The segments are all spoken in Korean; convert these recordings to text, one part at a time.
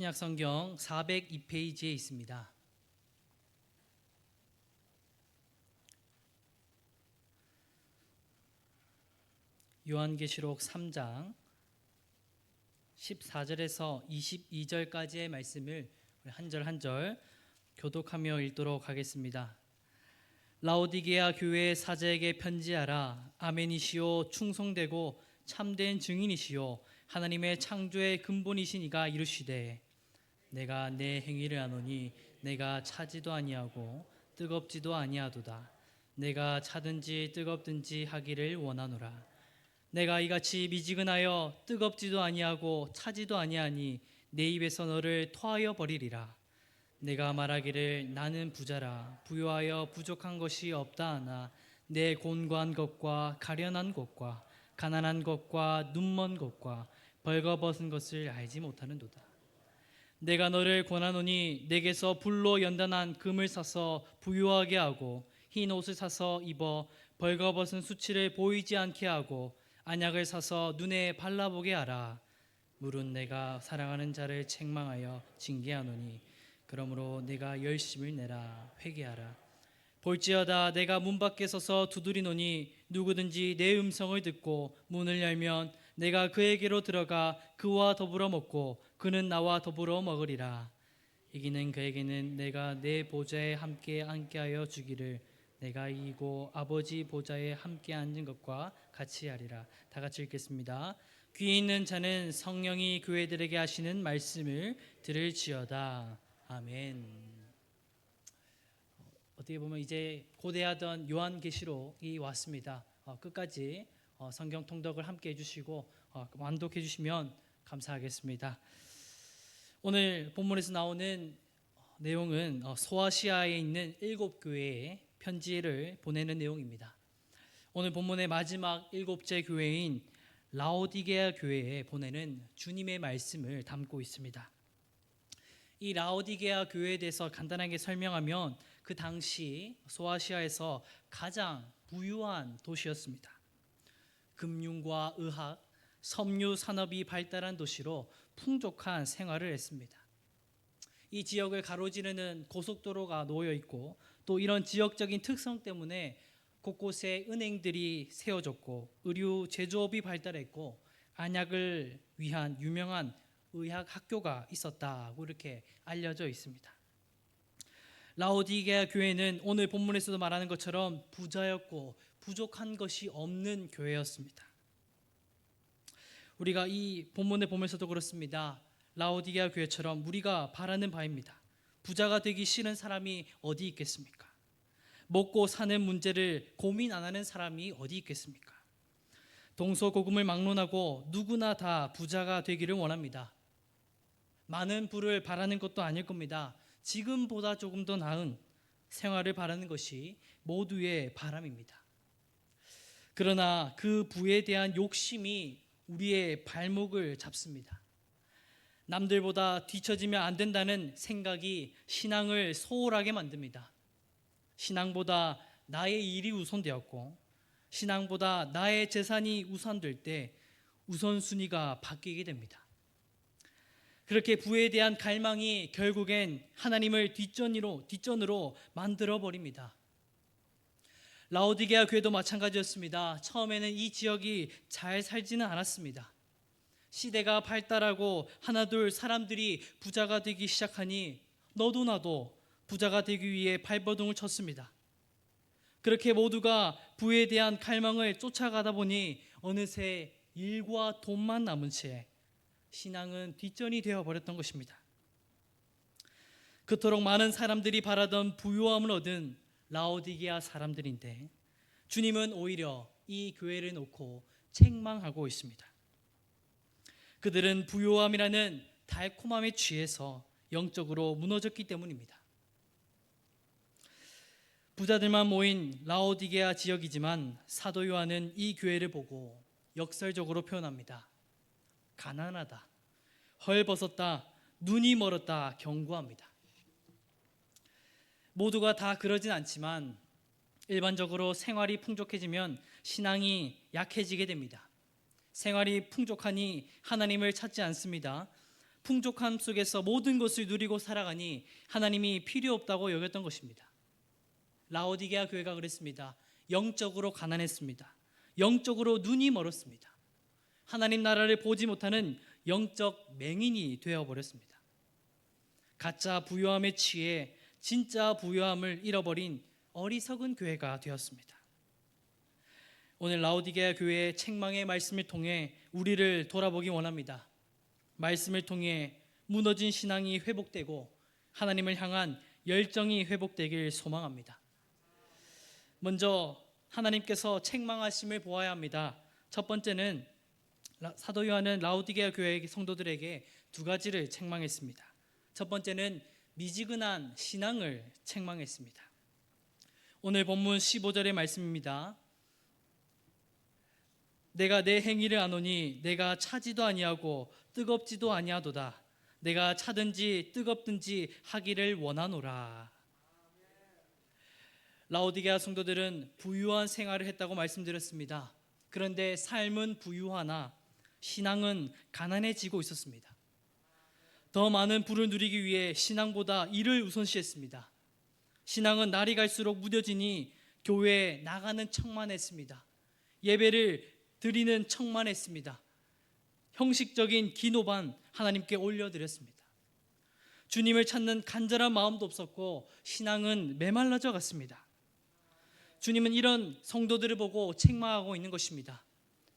신약 성경 402페이지에 있습니다. 요한계시록 3장 14절에서 22절까지의 말씀을 한 절 한 절 교독하며 읽도록 하겠습니다. 라오디게아 교회의 사자에게 편지하라. 아멘이시오. 충성되고 참된 증인이시오. 하나님의 창조의 근본이신 이가 이르시되 내가 내 행위를 아노니 내가 차지도 아니하고 뜨겁지도 아니하도다. 내가 차든지 뜨겁든지 하기를 원하노라. 내가 이같이 미지근하여 뜨겁지도 아니하고 차지도 아니하니 내 입에서 너를 토하여 버리리라. 내가 말하기를 나는 부자라 부유하여 부족한 것이 없다 하나 내 곤고한 것과 가련한 것과 가난한 것과 눈먼 것과 벌거벗은 것을 알지 못하는도다. 내가 너를 권하노니 내게서 불로 연단한 금을 사서 부유하게 하고 흰 옷을 사서 입어 벌거벗은 수치를 보이지 않게 하고 안약을 사서 눈에 발라보게 하라. 물은 내가 사랑하는 자를 책망하여 징계하노니 그러므로 내가 열심을 내라. 회개하라. 볼지어다 내가 문 밖에 서서 두드리노니 누구든지 내 음성을 듣고 문을 열면 내가 그에게로 들어가 그와 더불어 먹고 그는 나와 더불어 먹으리라. 이기는 그에게는 내가 내 보좌에 함께 앉게하여 주기를 내가 이기고 아버지 보좌에 함께 앉은 것과 같이 하리라. 다 같이 읽겠습니다. 귀 있는 자는 성령이 교회들에게 하시는 말씀을 들을지어다. 아멘. 어떻게 보면 이제 고대하던 요한계시록이 왔습니다. 끝까지 성경 통독을 함께 해주시고 완독해 주시면 감사하겠습니다. 오늘 본문에서 나오는 내용은 소아시아에 있는 7교회에 편지를 보내는 내용입니다. 오늘 본문의 마지막 7째 교회인 라오디게아 교회에 보내는 주님의 말씀을 담고 있습니다. 이 라오디게아 교회에 대해서 간단하게 설명하면 그 당시 소아시아에서 가장 부유한 도시였습니다. 금융과 의학, 섬유 산업이 발달한 도시로 풍족한 생활을 했습니다. 이 지역을 가로지르는 고속도로가 놓여 있고 또 이런 지역적인 특성 때문에 곳곳에 은행들이 세워졌고 의류 제조업이 발달했고 안약을 위한 유명한 의학 학교가 있었다고 이렇게 알려져 있습니다. 라오디게아 교회는 오늘 본문에서도 말하는 것처럼 부자였고 부족한 것이 없는 교회였습니다. 우리가 이 본문을 보면서도 그렇습니다. 라오디게아 교회처럼 우리가 바라는 바입니다. 부자가 되기 싫은 사람이 어디 있겠습니까? 먹고 사는 문제를 고민 안 하는 사람이 어디 있겠습니까? 동서고금을 막론하고 누구나 다 부자가 되기를 원합니다. 많은 부를 바라는 것도 아닐 겁니다. 지금보다 조금 더 나은 생활을 바라는 것이 모두의 바람입니다. 그러나 그 부에 대한 욕심이 우리의 발목을 잡습니다. 남들보다 뒤처지면 안 된다는 생각이 신앙을 소홀하게 만듭니다. 신앙보다 나의 일이 우선되었고 신앙보다 나의 재산이 우선될 때 우선순위가 바뀌게 됩니다. 그렇게 부에 대한 갈망이 결국엔 하나님을 뒷전으로 만들어버립니다. 라오디게아 교회도 마찬가지였습니다. 처음에는 이 지역이 잘 살지는 않았습니다. 시대가 발달하고 하나둘 사람들이 부자가 되기 시작하니 너도 나도 부자가 되기 위해 발버둥을 쳤습니다. 그렇게 모두가 부에 대한 갈망을 쫓아가다 보니 어느새 일과 돈만 남은 채 신앙은 뒷전이 되어버렸던 것입니다. 그토록 많은 사람들이 바라던 부유함을 얻은 라오디게아 사람들인데 주님은 오히려 이 교회를 놓고 책망하고 있습니다. 그들은 부유함이라는 달콤함에 취해서 영적으로 무너졌기 때문입니다. 부자들만 모인 라오디게아 지역이지만 사도 요한은 이 교회를 보고 역설적으로 표현합니다. 가난하다, 헐벗었다, 눈이 멀었다 경고합니다. 모두가 다 그러진 않지만 일반적으로 생활이 풍족해지면 신앙이 약해지게 됩니다. 생활이 풍족하니 하나님을 찾지 않습니다. 풍족함 속에서 모든 것을 누리고 살아가니 하나님이 필요 없다고 여겼던 것입니다. 라오디게아 교회가 그랬습니다. 영적으로 가난했습니다. 영적으로 눈이 멀었습니다. 하나님 나라를 보지 못하는 영적 맹인이 되어버렸습니다. 가짜 부유함에 취해 진짜 부유함을 잃어버린 어리석은 교회가 되었습니다. 오늘 라오디게아 교회의 책망의 말씀을 통해 우리를 돌아보기 원합니다. 말씀을 통해 무너진 신앙이 회복되고 하나님을 향한 열정이 회복되길 소망합니다. 먼저 하나님께서 책망하심을 보아야 합니다. 첫 번째는 사도 요한은 라오디게아 교회 성도들에게 두 가지를 책망했습니다. 첫 번째는 미지근한 신앙을 책망했습니다. 오늘 본문 15절의 말씀입니다. 내가 내 행위를 아노니 내가 차지도 아니하고 뜨겁지도 아니하도다. 내가 차든지 뜨겁든지 하기를 원하노라. 라오디게아 성도들은 부유한 생활을 했다고 말씀드렸습니다. 그런데 삶은 부유하나 신앙은 가난해지고 있었습니다. 더 많은 부를 누리기 위해 신앙보다 일을 우선시했습니다. 신앙은 날이 갈수록 무뎌지니 교회에 나가는 척만 했습니다. 예배를 드리는 척만 했습니다. 형식적인 기노반 하나님께 올려드렸습니다. 주님을 찾는 간절한 마음도 없었고 신앙은 메말라져 갔습니다. 주님은 이런 성도들을 보고 책망하고 있는 것입니다.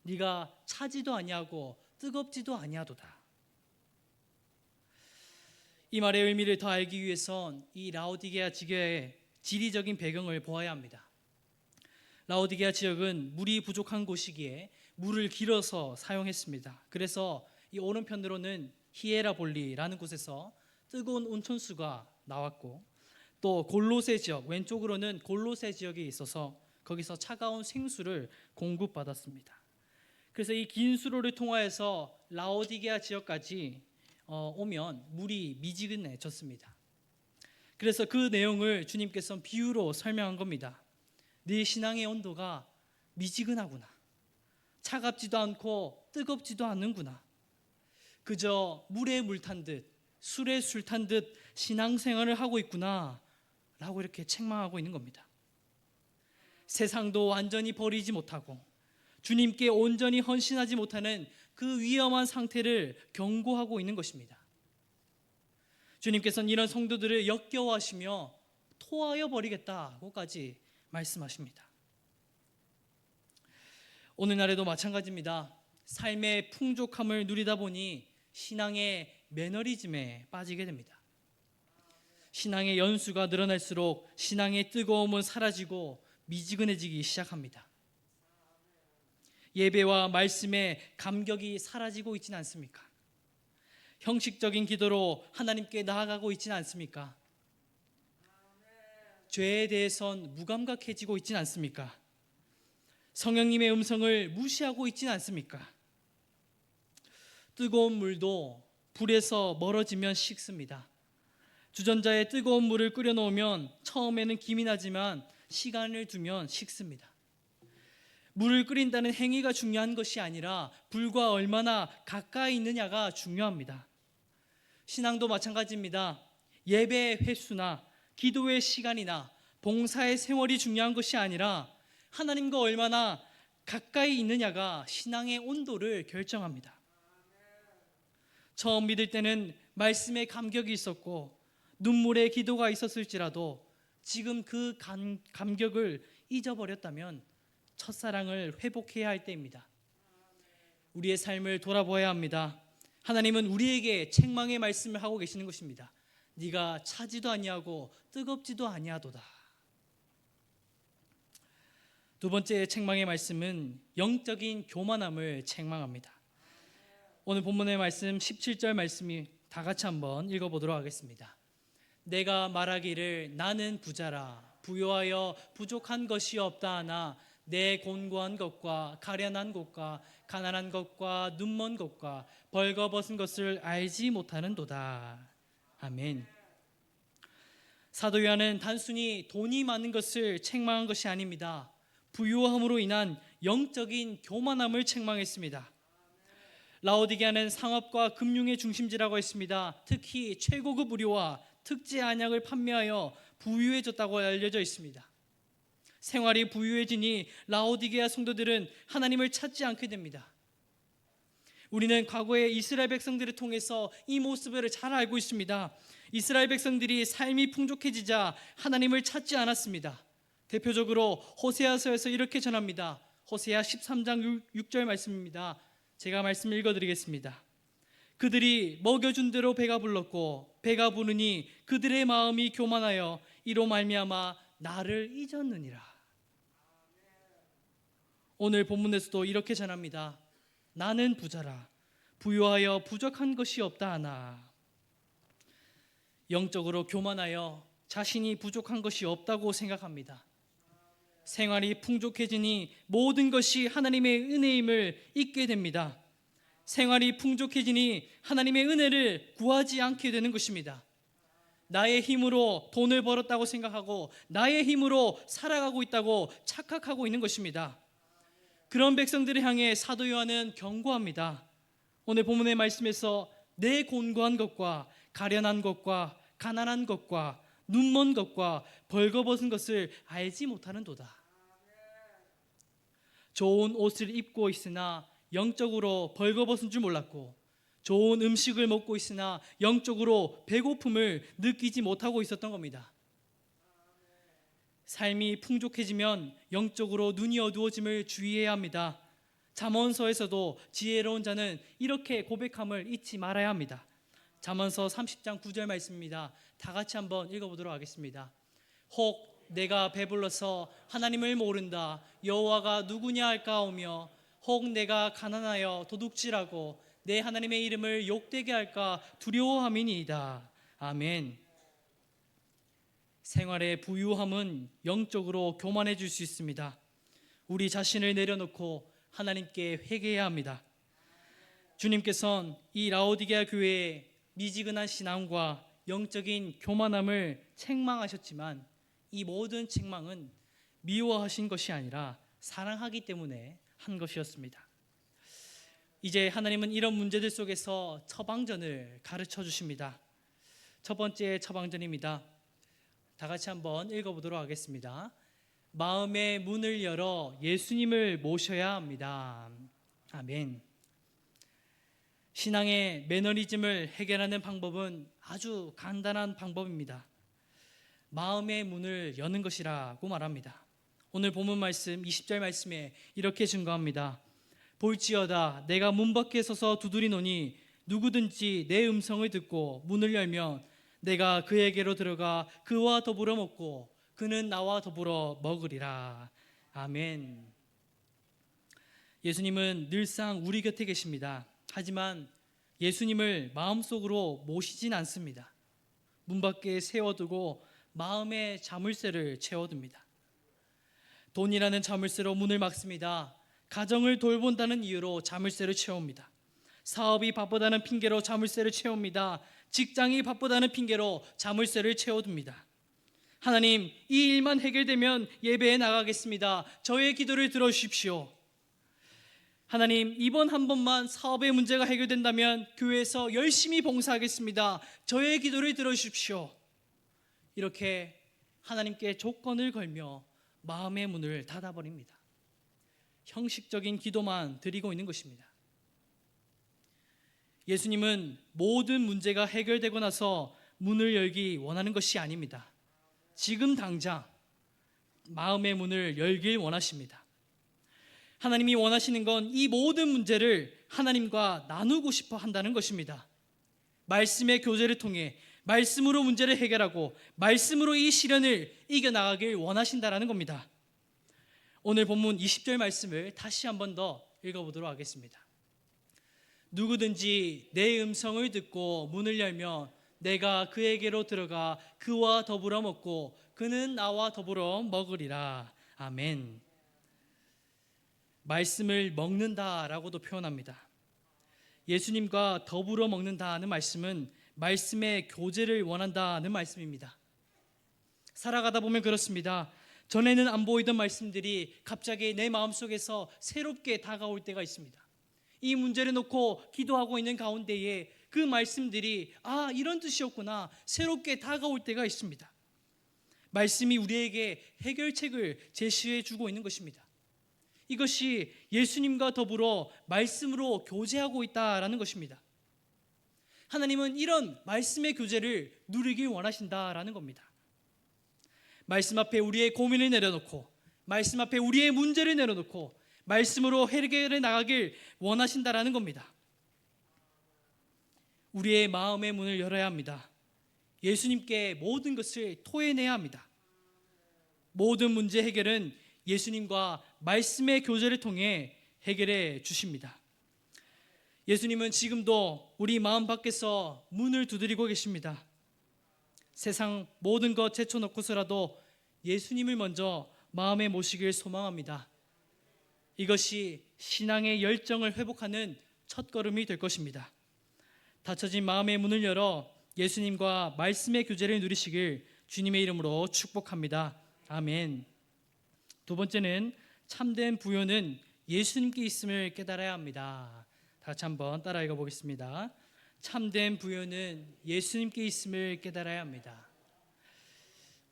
네가 차지도 아니하고 뜨겁지도 아니하도다. 이 말의 의미를 더 알기 위해선 이 라오디게아 지교의 지리적인 배경을 보아야 합니다. 라오디게아 지역은 물이 부족한 곳이기에 물을 길어서 사용했습니다. 그래서 이 오른편으로는 히에라볼리라는 곳에서 뜨거운 온천수가 나왔고, 또 골로새 지역 왼쪽으로는 골로새 지역이 있어서 거기서 차가운 생수를 공급받았습니다. 그래서 이 긴 수로를 통하여서 라오디게아 지역까지 오면 물이 미지근해졌습니다. 그래서 그 내용을 주님께서 비유로 설명한 겁니다. 네 신앙의 온도가 미지근하구나. 차갑지도 않고 뜨겁지도 않는구나. 그저 물에 물 탄 듯 술에 술 탄 듯 신앙생활을 하고 있구나 라고 이렇게 책망하고 있는 겁니다. 세상도 완전히 버리지 못하고 주님께 온전히 헌신하지 못하는 그 위험한 상태를 경고하고 있는 것입니다. 주님께서는 이런 성도들을 역겨워하시며 토하여 버리겠다고까지 말씀하십니다. 오늘날에도 마찬가지입니다. 삶의 풍족함을 누리다 보니 신앙의 매너리즘에 빠지게 됩니다. 신앙의 연수가 늘어날수록 신앙의 뜨거움은 사라지고 미지근해지기 시작합니다. 예배와 말씀에 감격이 사라지고 있지는 않습니까? 형식적인 기도로 하나님께 나아가고 있지는 않습니까? 죄에 대해선 무감각해지고 있지는 않습니까? 성령님의 음성을 무시하고 있지는 않습니까? 뜨거운 물도 불에서 멀어지면 식습니다. 주전자에 뜨거운 물을 끓여 놓으면 처음에는 김이 나지만 시간을 두면 식습니다. 물을 끓인다는 행위가 중요한 것이 아니라 불과 얼마나 가까이 있느냐가 중요합니다. 신앙도 마찬가지입니다. 예배의 횟수나 기도의 시간이나 봉사의 세월이 중요한 것이 아니라 하나님과 얼마나 가까이 있느냐가 신앙의 온도를 결정합니다. 처음 믿을 때는 말씀에 감격이 있었고 눈물의 기도가 있었을지라도 지금 그 감격을 잊어버렸다면 첫사랑을 회복해야 할 때입니다. 우리의 삶을 돌아보아야 합니다. 하나님은 우리에게 책망의 말씀을 하고 계시는 것입니다. 네가 차지도 아니하고 뜨겁지도 아니하도다. 두 번째 책망의 말씀은 영적인 교만함을 책망합니다. 오늘 본문의 말씀 17절 말씀이 다 같이 한번 읽어보도록 하겠습니다. 내가 말하기를 나는 부자라 부요하여 부족한 것이 없다 하나 내 곤고한 것과 가련한 것과 가난한 것과 눈먼 것과 벌거벗은 것을 알지 못하는도다. 아멘. 사도 요한은 단순히 돈이 많은 것을 책망한 것이 아닙니다. 부유함으로 인한 영적인 교만함을 책망했습니다. 라오디게아는 상업과 금융의 중심지라고 했습니다. 특히 최고급 의료와 특제 안약을 판매하여 부유해졌다고 알려져 있습니다. 생활이 부유해지니 라오디게아 성도들은 하나님을 찾지 않게 됩니다. 우리는 과거에 이스라엘 백성들을 통해서 이 모습을 잘 알고 있습니다. 이스라엘 백성들이 삶이 풍족해지자 하나님을 찾지 않았습니다. 대표적으로 호세아서에서 이렇게 전합니다. 호세아 13장 6절 말씀입니다. 제가 말씀 읽어드리겠습니다. 그들이 먹여준 대로 배가 불렀고 배가 부르니 그들의 마음이 교만하여 이로 말미암아 나를 잊었느니라. 오늘 본문에서도 이렇게 전합니다. 나는 부자라 부유하여 부족한 것이 없다 하나. 영적으로 교만하여 자신이 부족한 것이 없다고 생각합니다. 생활이 풍족해지니 모든 것이 하나님의 은혜임을 잊게 됩니다. 생활이 풍족해지니 하나님의 은혜를 구하지 않게 되는 것입니다. 나의 힘으로 돈을 벌었다고 생각하고 나의 힘으로 살아가고 있다고 착각하고 있는 것입니다. 그런 백성들을 향해 사도 요한은 경고합니다. 오늘 본문의 말씀에서 내 곤고한 것과 가련한 것과 가난한 것과 눈먼 것과 벌거벗은 것을 알지 못하는도다. 좋은 옷을 입고 있으나 영적으로 벌거벗은 줄 몰랐고 좋은 음식을 먹고 있으나 영적으로 배고픔을 느끼지 못하고 있었던 겁니다. 삶이 풍족해지면 영적으로 눈이 어두워짐을 주의해야 합니다. 잠언서에서도 지혜로운 자는 이렇게 고백함을 잊지 말아야 합니다. 잠언서 30장 9절 말씀입니다. 다 같이 한번 읽어보도록 하겠습니다. 혹 내가 배불러서 하나님을 모른다 여호와가 누구냐 할까오며 혹 내가 가난하여 도둑질하고 내 하나님의 이름을 욕되게 할까 두려워함이니이다. 아멘. 생활의 부유함은 영적으로 교만해질 수 있습니다. 우리 자신을 내려놓고 하나님께 회개해야 합니다. 주님께서는 이 라오디게아 교회의 미지근한 신앙과 영적인 교만함을 책망하셨지만 이 모든 책망은 미워하신 것이 아니라 사랑하기 때문에 한 것이었습니다. 이제 하나님은 이런 문제들 속에서 처방전을 가르쳐 주십니다. 첫 번째 처방전입니다. 다 같이 한번 읽어보도록 하겠습니다. 마음의 문을 열어 예수님을 모셔야 합니다. 아멘. 신앙의 매너리즘을 해결하는 방법은 아주 간단한 방법입니다. 마음의 문을 여는 것이라고 말합니다. 오늘 본문 말씀 20절 말씀에 이렇게 증거합니다. 볼지어다 내가 문 밖에 서서 두드리노니 누구든지 내 음성을 듣고 문을 열면 내가 그에게로 들어가 그와 더불어 먹고 그는 나와 더불어 먹으리라. 아멘. 예수님은 늘상 우리 곁에 계십니다. 하지만 예수님을 마음속으로 모시진 않습니다. 문 밖에 세워두고 마음의 자물쇠를 채워둡니다. 돈이라는 자물쇠로 문을 막습니다. 가정을 돌본다는 이유로 자물쇠를 채웁니다. 사업이 바쁘다는 핑계로 자물쇠를 채웁니다. 직장이 바쁘다는 핑계로 자물쇠를 채워둡니다. 하나님, 이 일만 해결되면 예배에 나가겠습니다. 저의 기도를 들어주십시오. 하나님, 이번 한 번만 사업의 문제가 해결된다면 교회에서 열심히 봉사하겠습니다. 저의 기도를 들어주십시오. 이렇게 하나님께 조건을 걸며 마음의 문을 닫아버립니다. 형식적인 기도만 드리고 있는 것입니다. 예수님은 모든 문제가 해결되고 나서 문을 열기 원하는 것이 아닙니다. 지금 당장 마음의 문을 열길 원하십니다. 하나님이 원하시는 건 이 모든 문제를 하나님과 나누고 싶어 한다는 것입니다. 말씀의 교제를 통해 말씀으로 문제를 해결하고 말씀으로 이 시련을 이겨나가길 원하신다는 겁니다. 오늘 본문 20절 말씀을 다시 한 번 더 읽어보도록 하겠습니다. 누구든지 내 음성을 듣고 문을 열면 내가 그에게로 들어가 그와 더불어 먹고 그는 나와 더불어 먹으리라. 아멘. 말씀을 먹는다라고도 표현합니다. 예수님과 더불어 먹는다는 말씀은 말씀의 교제를 원한다는 말씀입니다. 살아가다 보면 그렇습니다. 전에는 안 보이던 말씀들이 갑자기 내 마음속에서 새롭게 다가올 때가 있습니다. 이 문제를 놓고 기도하고 있는 가운데에 그 말씀들이 이런 뜻이었구나 새롭게 다가올 때가 있습니다. 말씀이 우리에게 해결책을 제시해 주고 있는 것입니다. 이것이 예수님과 더불어 말씀으로 교제하고 있다라는 것입니다. 하나님은 이런 말씀의 교제를 누리길 원하신다라는 겁니다. 말씀 앞에 우리의 고민을 내려놓고 말씀 앞에 우리의 문제를 내려놓고 말씀으로 해결해 나가길 원하신다라는 겁니다. 우리의 마음의 문을 열어야 합니다. 예수님께 모든 것을 토해내야 합니다. 모든 문제 해결은 예수님과 말씀의 교제를 통해 해결해 주십니다. 예수님은 지금도 우리 마음 밖에서 문을 두드리고 계십니다. 세상 모든 것 제쳐놓고서라도 예수님을 먼저 마음에 모시길 소망합니다. 이것이 신앙의 열정을 회복하는 첫걸음이 될 것입니다. 닫혀진 마음의 문을 열어 예수님과 말씀의 교제를 누리시길 주님의 이름으로 축복합니다. 아멘. 두 번째는 참된 부요는 예수님께 있음을 깨달아야 합니다. 다 같이 한번 따라 읽어보겠습니다. 참된 부요는 예수님께 있음을 깨달아야 합니다.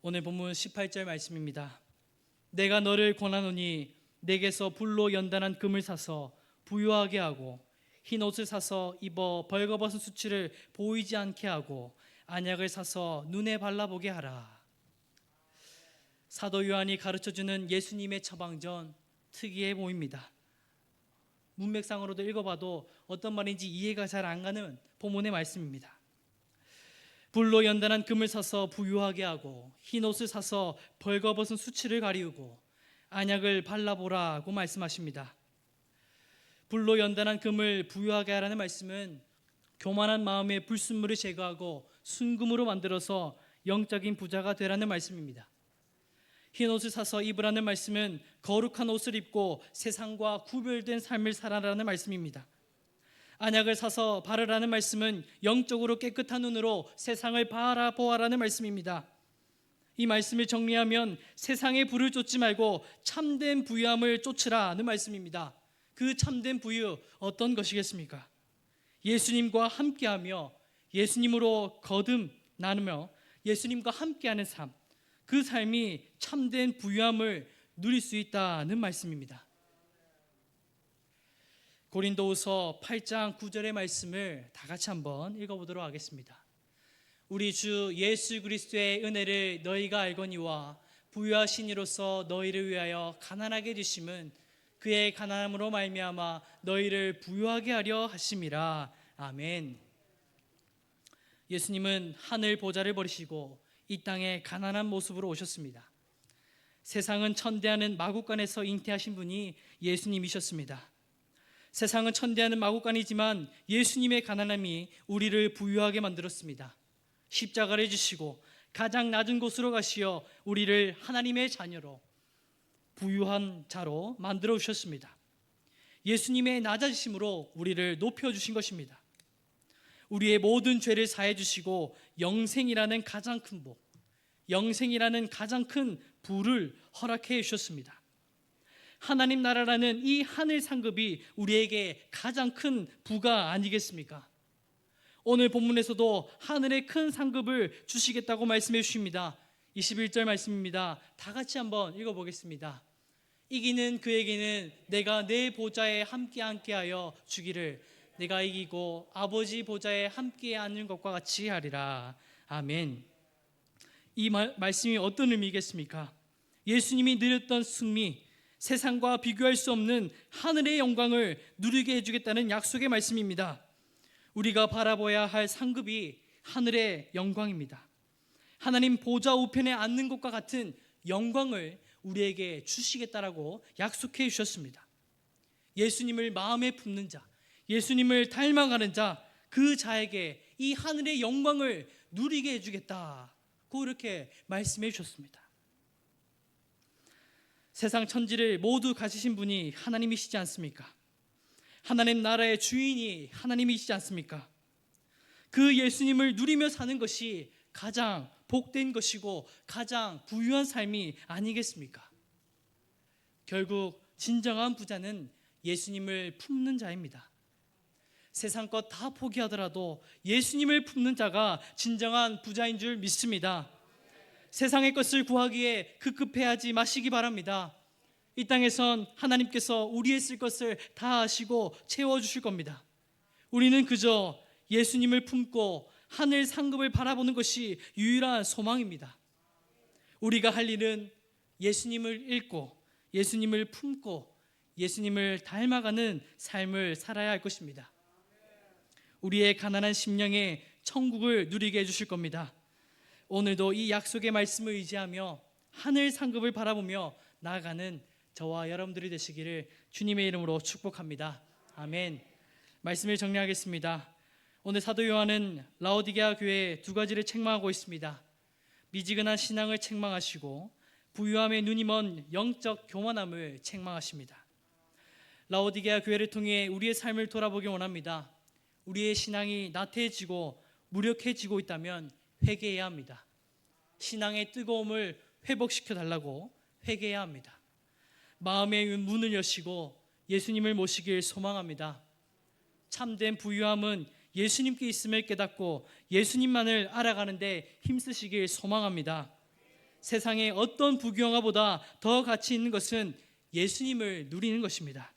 오늘 본문 18절 말씀입니다. 내가 너를 권하노니 내게서 불로 연단한 금을 사서 부요하게 하고 흰 옷을 사서 입어 벌거벗은 수치를 보이지 않게 하고 안약을 사서 눈에 발라보게 하라. 사도 요한이 가르쳐주는 예수님의 처방전 특이해 보입니다. 문맥상으로도 읽어봐도 어떤 말인지 이해가 잘 안 가는 본문의 말씀입니다. 불로 연단한 금을 사서 부유하게 하고 흰 옷을 사서 벌거벗은 수치를 가리우고 안약을 발라보라고 말씀하십니다. 불로 연단한 금을 부유하게 하라는 말씀은 교만한 마음의 불순물을 제거하고 순금으로 만들어서 영적인 부자가 되라는 말씀입니다. 흰 옷을 사서 입으라는 말씀은 거룩한 옷을 입고 세상과 구별된 삶을 살아라는 말씀입니다. 안약을 사서 바르라는 말씀은 영적으로 깨끗한 눈으로 세상을 바라보아라는 말씀입니다. 이 말씀을 정리하면 세상의 부를 쫓지 말고 참된 부유함을 쫓으라는 말씀입니다. 그 참된 부유 어떤 것이겠습니까? 예수님과 함께하며 예수님으로 거듭 나누며 예수님과 함께하는 삶, 그 삶이 참된 부유함을 누릴 수 있다는 말씀입니다. 고린도후서 8장 9절의 말씀을 다 같이 한번 읽어보도록 하겠습니다. 우리 주 예수 그리스도의 은혜를 너희가 알거니와 부유하신 이로서 너희를 위하여 가난하게 되심은 그의 가난함으로 말미암아 너희를 부유하게 하려 하심이라. 아멘. 예수님은 하늘 보좌를 버리시고 이 땅에 가난한 모습으로 오셨습니다. 세상은 천대하는 마구간에서 잉태하신 분이 예수님이셨습니다. 세상은 천대하는 마구간이지만 예수님의 가난함이 우리를 부유하게 만들었습니다. 십자가를 지시고 가장 낮은 곳으로 가시어 우리를 하나님의 자녀로 부유한 자로 만들어 주셨습니다. 예수님의 낮아지심으로 우리를 높여주신 것입니다. 우리의 모든 죄를 사해 주시고 영생이라는 가장 큰 복, 영생이라는 가장 큰 부를 허락해 주셨습니다. 하나님 나라라는 이 하늘 상급이 우리에게 가장 큰 부가 아니겠습니까? 오늘 본문에서도 하늘의 큰 상급을 주시겠다고 말씀해 주십니다. 21절 말씀입니다. 다 같이 한번 읽어보겠습니다. 이기는 그에게는 내가 내 보좌에 함께하여 주기를 내가 이기고 아버지 보좌에 함께 앉는 것과 같이 하리라. 아멘. 이 말씀이 어떤 의미겠습니까? 예수님이 누렸던 승리, 세상과 비교할 수 없는 하늘의 영광을 누리게 해주겠다는 약속의 말씀입니다. 우리가 바라봐야 할 상급이 하늘의 영광입니다. 하나님 보좌 우편에 앉는 것과 같은 영광을 우리에게 주시겠다라고 약속해 주셨습니다. 예수님을 마음에 품는 자, 예수님을 닮아가는 자, 그 자에게 이 하늘의 영광을 누리게 해주겠다고 이렇게 말씀해 주셨습니다. 세상 천지를 모두 가지신 분이 하나님이시지 않습니까? 하나님 나라의 주인이 하나님이시지 않습니까? 그 예수님을 누리며 사는 것이 가장 복된 것이고 가장 부유한 삶이 아니겠습니까? 결국 진정한 부자는 예수님을 품는 자입니다. 세상 것 다 포기하더라도 예수님을 품는 자가 진정한 부자인 줄 믿습니다. 세상의 것을 구하기에 급급해하지 마시기 바랍니다. 이 땅에선 하나님께서 우리의 쓸 것을 다 아시고 채워주실 겁니다. 우리는 그저 예수님을 품고 하늘 상급을 바라보는 것이 유일한 소망입니다. 우리가 할 일은 예수님을 읽고 예수님을 품고 예수님을 닮아가는 삶을 살아야 할 것입니다. 우리의 가난한 심령에 천국을 누리게 해주실 겁니다. 오늘도 이 약속의 말씀을 의지하며 하늘 상급을 바라보며 나아가는 저와 여러분들이 되시기를 주님의 이름으로 축복합니다. 아멘. 말씀을 정리하겠습니다. 오늘 사도 요한은 라오디게아 교회에 두 가지를 책망하고 있습니다. 미지근한 신앙을 책망하시고 부유함에 눈이 먼 영적 교만함을 책망하십니다. 라오디게아 교회를 통해 우리의 삶을 돌아보기 원합니다. 우리의 신앙이 나태해지고 무력해지고 있다면 회개해야 합니다. 신앙의 뜨거움을 회복시켜 달라고 회개해야 합니다. 마음의 문을 여시고 예수님을 모시길 소망합니다. 참된 부유함은 예수님께 있음을 깨닫고 예수님만을 알아가는데 힘쓰시길 소망합니다. 세상의 어떤 부귀영화보다 더 가치 있는 것은 예수님을 누리는 것입니다.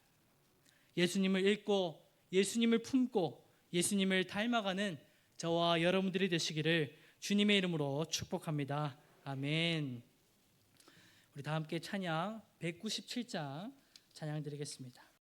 예수님을 읽고 예수님을 품고 예수님을 닮아가는 저와 여러분들이 되시기를 주님의 이름으로 축복합니다. 아멘. 우리 다 함께 찬양 197장 찬양 드리겠습니다.